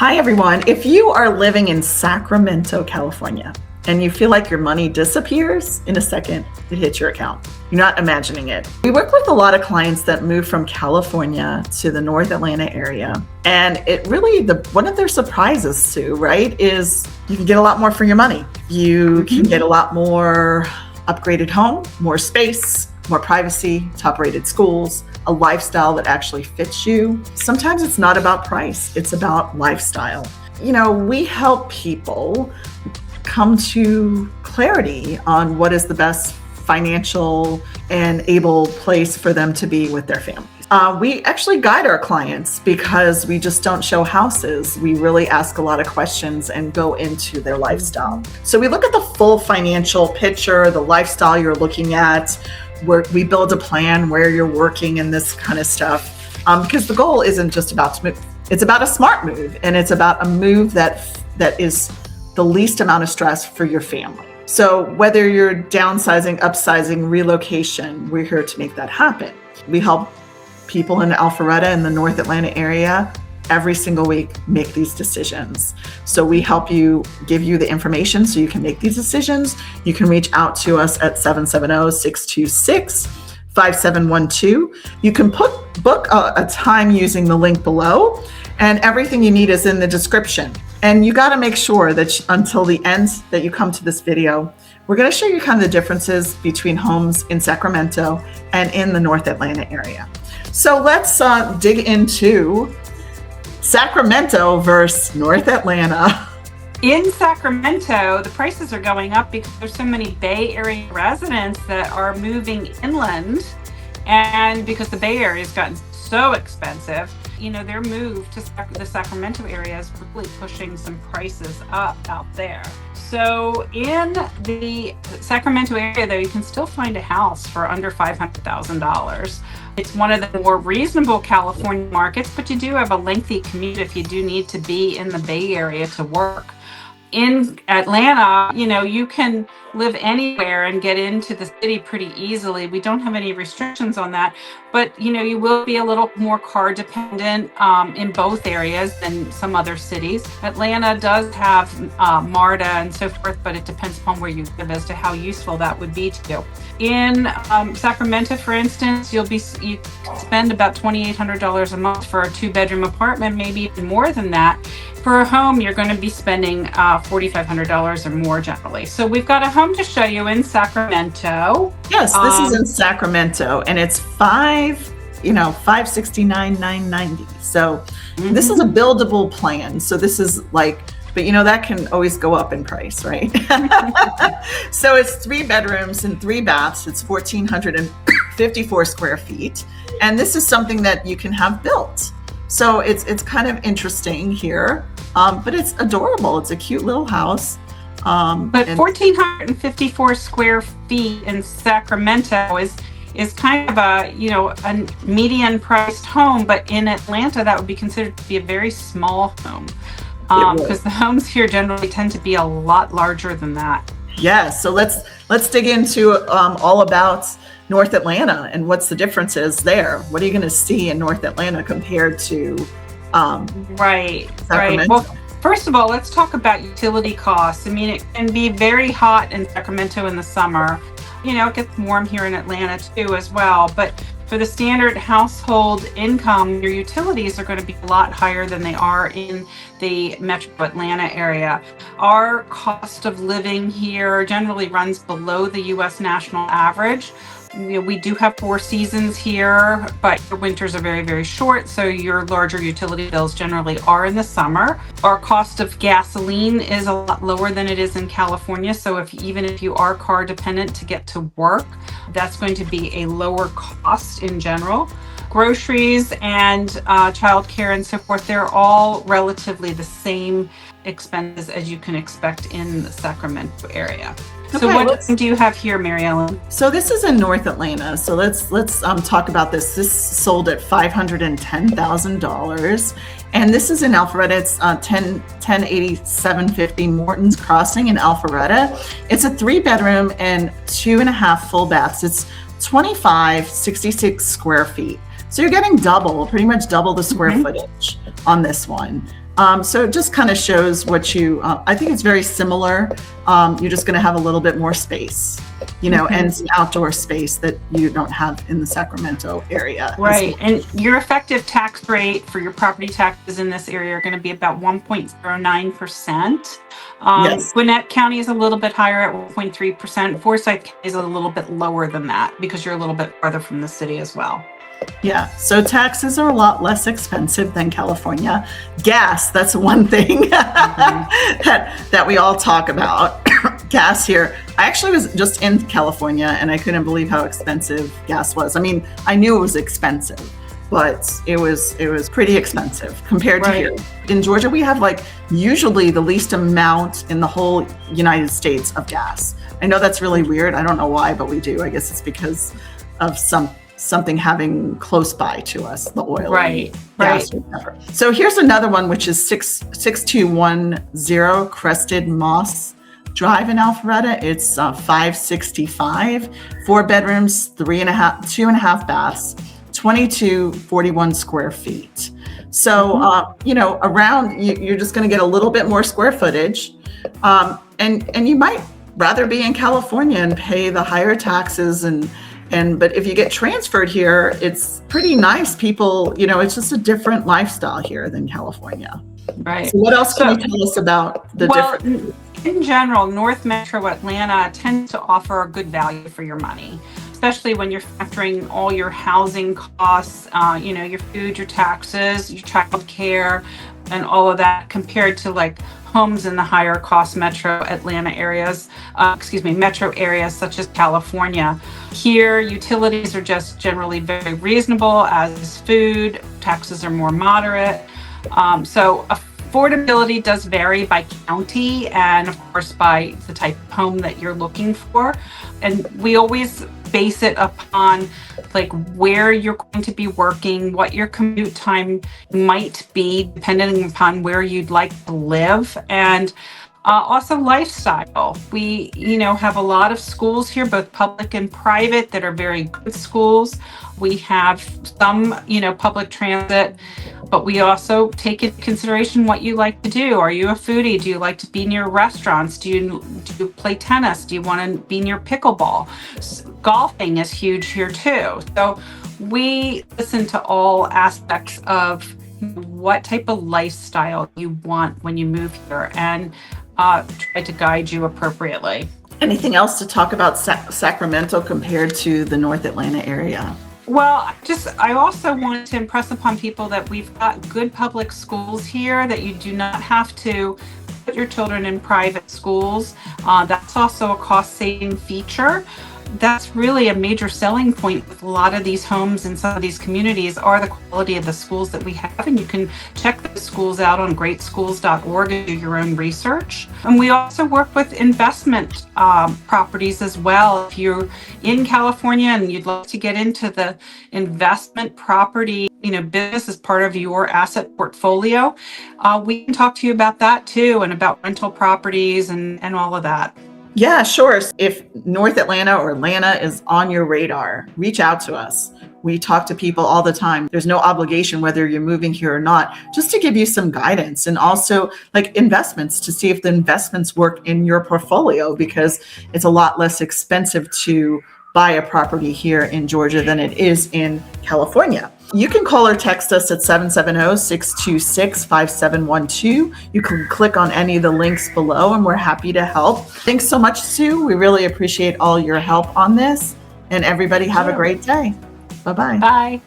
Hi, everyone. If you are living in Sacramento, California, and you feel like your money disappears in a second, it hits your account. You're not imagining it. We work with a lot of clients that move from California to the North Atlanta area. And it really, one of their surprises too, right, is you can get a lot more for your money. You can get a lot more upgraded home, more space, more privacy, top-rated schools, a lifestyle that actually fits you. Sometimes it's not about price, it's about lifestyle. You know, we help people come to clarity on what is the best financial and able place for them to be with their families. We actually guide our clients because we just don't show houses. We really ask a lot of questions and go into their lifestyle. So we look at the full financial picture, the lifestyle you're looking at, where we build a plan where you're working and this kind of stuff. Because the goal isn't just about to move. It's about a smart move, and it's about a move that is the least amount of stress for your family. So whether you're downsizing, upsizing, relocation, we're here to make that happen. We help people in Alpharetta in the North Atlanta area every single week make these decisions. So we help you, give you the information so you can make these decisions. You can reach out to us at 770-626-5712. You can book a time using the link below, and everything you need is in the description. And you got to make sure that until the end that you come to this video, we're going to show you kind of the differences between homes in Sacramento and in the North Atlanta area. So let's dig into Sacramento versus North Atlanta. In Sacramento, the prices are going up because there's so many Bay Area residents that are moving inland, and because the Bay Area has gotten so expensive, you know, their move to the Sacramento area is really pushing some prices up out there. So in the Sacramento area, though, you can still find a house for under $500,000. It's one of the more reasonable California markets, but you do have a lengthy commute if you do need to be in the Bay Area to work. In Atlanta, you know, you can live anywhere and get into the city pretty easily. We don't have any restrictions on that, but you know, you will be a little more car dependent in both areas than some other cities. Atlanta does have MARTA and so forth, but it depends upon where you live as to how useful that would be to you. In Sacramento, for instance, you spend about $2,800 a month for a 2-bedroom apartment, maybe even more than that. For a home, you're going to be spending $4,500 or more generally. So we've got a home to show you in Sacramento. Yes, this is in Sacramento, and it's $569,990. So this is a buildable plan. So this is like, but you know, that can always go up in price, right? So it's 3 bedrooms and 3 baths. It's 1,454 square feet. And this is something that you can have built. So it's kind of interesting here, but it's adorable. It's a cute little house. But 1,454 square feet in Sacramento is kind of a median priced home, but in Atlanta that would be considered to be a very small home because the homes here generally tend to be a lot larger than that. Yeah, so let's dig into all about North Atlanta and what's the differences there. What are you going to see in North Atlanta compared to Right. Sacramento? Well, first of all, let's talk about utility costs. I mean, it can be very hot in Sacramento in the summer. You know, it gets warm here in Atlanta too as well. But for the standard household income, your utilities are going to be a lot higher than they are in the metro Atlanta area. Our cost of living here generally runs below the U.S. national average. We do have 4 seasons here, but your winters are very, very short, so your larger utility bills generally are in the summer. Our cost of gasoline is a lot lower than it is in California, so even if you are car dependent to get to work, that's going to be a lower cost in general. Groceries and childcare and so forth, they're all relatively the same expenses as you can expect in the Sacramento area. So what do you have here, Mary Ellen? So this is in North Atlanta. So let's talk about this. This sold at $510,000, and this is in Alpharetta. It's 108750 Morton's Crossing in Alpharetta. It's a 3-bedroom and 2.5 full baths. It's 2,566 square feet. So you're getting pretty much double the square footage on this one. So it just kind of shows what I think it's very similar. You're just going to have a little bit more space, and some outdoor space that you don't have in the Sacramento area. Right. And your effective tax rate for your property taxes in this area are going to be about 1.09%. Yes. Gwinnett County is a little bit higher at 1.3%. Forsyth County is a little bit lower than that because you're a little bit farther from the city as well. Yeah, so taxes are a lot less expensive than California. Gas, that's one thing that we all talk about. Gas here. I actually was just in California and I couldn't believe how expensive gas was. I mean, I knew it was expensive, but it was pretty expensive compared to here. In Georgia, we have usually the least amount in the whole United States of gas. I know that's really weird. I don't know why, but we do. I guess it's because of something having close by to us, the oil. Right. So here's another one, which is 6210 Crested Moss Drive in Alpharetta. It's 565, 4 bedrooms, 2.5 baths, 2241 square feet. So, around you're just going to get a little bit more square footage. And you might rather be in California and pay the higher taxes but if you get transferred here, it's pretty nice. People, it's just a different lifestyle here than California. Right. So what else can you tell us about the different? In general, North Metro Atlanta tends to offer a good value for your money, especially when you're factoring all your housing costs, your food, your taxes, your child care, and all of that compared to homes in the higher cost metro Atlanta areas, metro areas such as California. Here, utilities are just generally very reasonable, as is food. Taxes are more moderate. So affordability does vary by county and of course by the type of home that you're looking for. And we always base it upon where you're going to be working, what your commute time might be, depending upon where you'd like to live, and also lifestyle. We, have a lot of schools here, both public and private, that are very good schools. We have some, public transit, but we also take into consideration what you like to do. Are you a foodie? Do you like to be near restaurants? Do you play tennis? Do you want to be near pickleball? Golfing is huge here too. So we listen to all aspects of what type of lifestyle you want when you move here and try to guide you appropriately. Anything else to talk about Sacramento compared to the North Atlanta area? Well, I also want to impress upon people that we've got good public schools here, that you do not have to put your children in private schools. That's also a cost-saving feature. That's really a major selling point with a lot of these homes in some of these communities are the quality of the schools that we have. And you can check the schools out on greatschools.org and do your own research. And we also work with investment properties as well. If you're in California and you'd like to get into the investment property, business as part of your asset portfolio, we can talk to you about that too, and about rental properties and all of that. Yeah, sure. If North Atlanta or Atlanta is on your radar, reach out to us. We talk to people all the time. There's no obligation whether you're moving here or not, just to give you some guidance, and also investments, to see if the investments work in your portfolio, because it's a lot less expensive to buy a property here in Georgia than it is in California. You can call or text us at 770-626-5712. You can click on any of the links below and we're happy to help. Thanks so much, Sue. We really appreciate all your help on this. And everybody have a great day. Bye-bye. Bye.